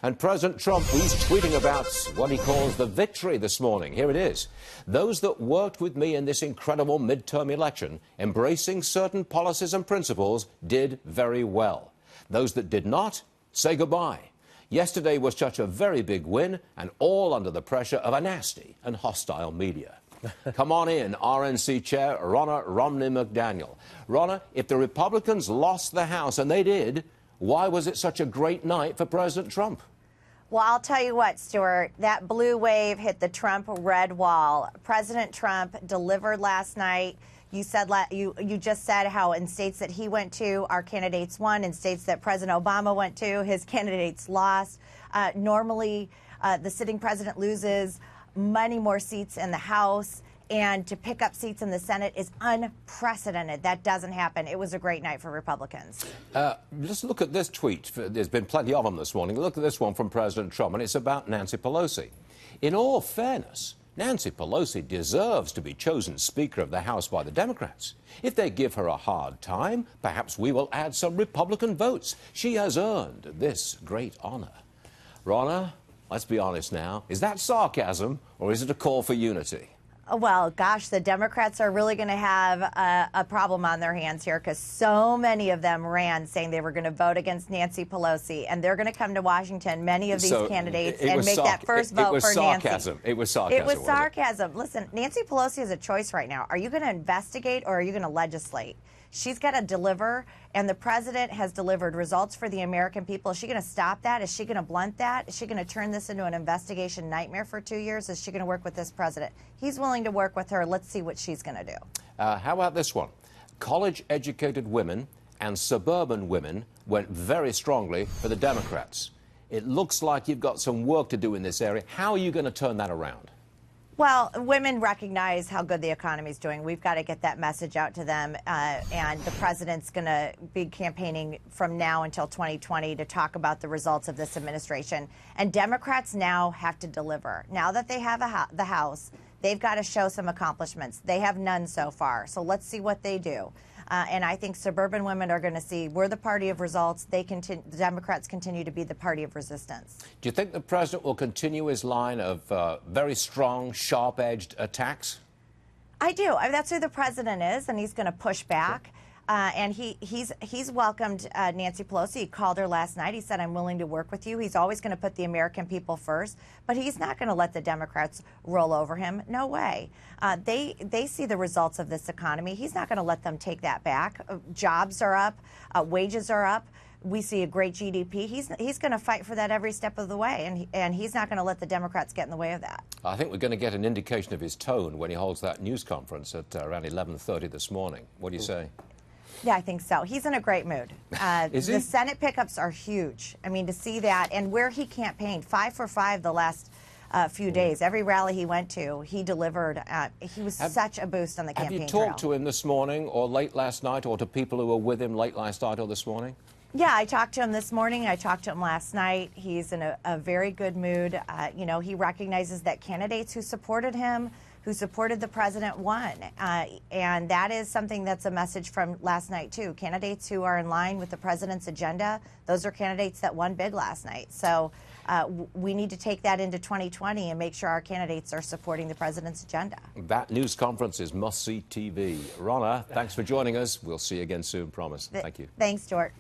And President Trump, he's tweeting about what he calls the victory this morning. Here it is. Those that worked with me in this incredible midterm election, embracing certain policies and principles, did very well. Those that did not, say goodbye. Yesterday was such a very big win, and all under the pressure of a nasty and hostile media. Come on in, RNC Chair Ronna, Romney, McDaniel. Ronna, if the Republicans lost the House, and they did, why was it such a great night for President Trump? Well, I'll tell you what, Stuart, that blue wave hit the Trump red wall. President Trump delivered last night. You said you just said how in states that he went to, our candidates won. In states that President Obama went to, his candidates lost. Normally, the sitting president loses many more seats in the House, and to pick up seats in the Senate is unprecedented. That doesn't happen. It was a great night for Republicans. Just look at this tweet. There's been plenty of them this morning. Look at this one from President Trump, and it's about Nancy Pelosi. In all fairness, Nancy Pelosi deserves to be chosen Speaker of the House by the Democrats. If they give her a hard time, perhaps we will add some Republican votes. She has earned this great honor. Ronna, let's be honest now. Is that sarcasm, or is it a call for unity? Well, gosh, the Democrats are really going to have a problem on their hands here, because so many of them ran saying they were going to vote against Nancy Pelosi, and they're going to come to Washington, many of these candidates, and make that first vote for Nancy. It was sarcasm. It was sarcasm. Listen, Nancy Pelosi has a choice right now. Are you going to investigate, or are you going to legislate? She's got to deliver, and the president has delivered results for the American people. Is she going to stop that? Is she going to blunt that? Is she going to turn this into an investigation nightmare for 2 years? Is she going to work with this president? He's willing to work with her. Let's see what she's going to do. How about this one? College-educated women and suburban women went very strongly for the Democrats. It looks like you've got some work to do in this area. How are you going to turn that around? Well, women recognize how good the economy is doing. We've got to get that message out to them. And the president's going to be campaigning from now until 2020 to talk about the results of this administration. And Democrats now have to deliver. Now that they have the House, they've got to show some accomplishments. They have none so far. So let's see what they do. And I think suburban women are going to see we're the party of results. The Democrats continue to be the party of resistance. Do you think the president will continue his line of very strong, sharp-edged attacks? I do. That's who the president is, and he's going to push back. And he's welcomed Nancy Pelosi. He called her last night. He said, I'm willing to work with you. He's always going to put the American people first, but he's not going to let the Democrats roll over him. No way. They see the results of this economy. He's not going to let them take that back. Jobs are up. Wages are up. We see a great GDP. He's going to fight for that every step of the way, and he's not going to let the Democrats get in the way of that. I think we're going to get an indication of his tone when he holds that news conference at around 11:30 this morning. What do you say? Yeah, I think so. He's in a great mood. Is he? The Senate pickups are huge. I mean, to see that, and where he campaigned, 5 for 5 the last few days. Every rally he went to, he delivered. He was such a boost on the campaign trail. Have you talked to him this morning or late last night, or to people who were with him late last night or this morning? Yeah, I talked to him this morning. I talked to him last night. He's in a very good mood. You know, he recognizes that candidates who supported him, who supported the president, won. And that is something that's a message from last night, too. Candidates who are in line with the president's agenda, those are candidates that won big last night. So we need to take that into 2020 and make sure our candidates are supporting the president's agenda. That news conference is must-see TV. Ronna, thanks for joining us. We'll see you again soon, promise. Thank you. Thanks, Stuart.